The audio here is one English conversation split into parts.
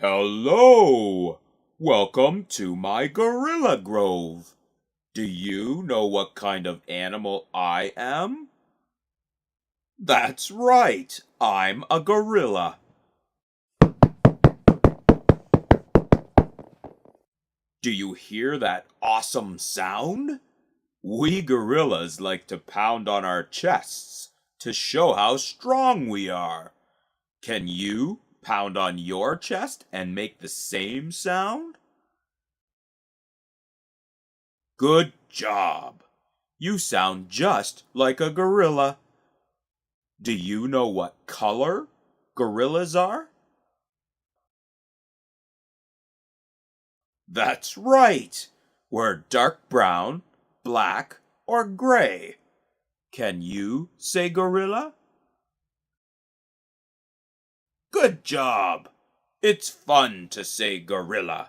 Hello! Welcome to my gorilla grove. Do you know what kind of animal I am? That's right, I'm a gorilla. Do you hear that awesome sound? We gorillas like to pound on our chests to show how strong we are. Can you pound on your chest and make the same sound? Good job! You sound just like a gorilla. Do you know what color gorillas are? That's right! We're dark brown, black, or gray. Can you say gorilla? Good job! It's fun to say gorilla.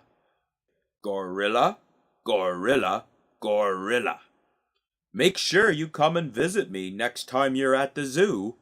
Gorilla, gorilla, gorilla. Make sure you come and visit me next time you're at the zoo.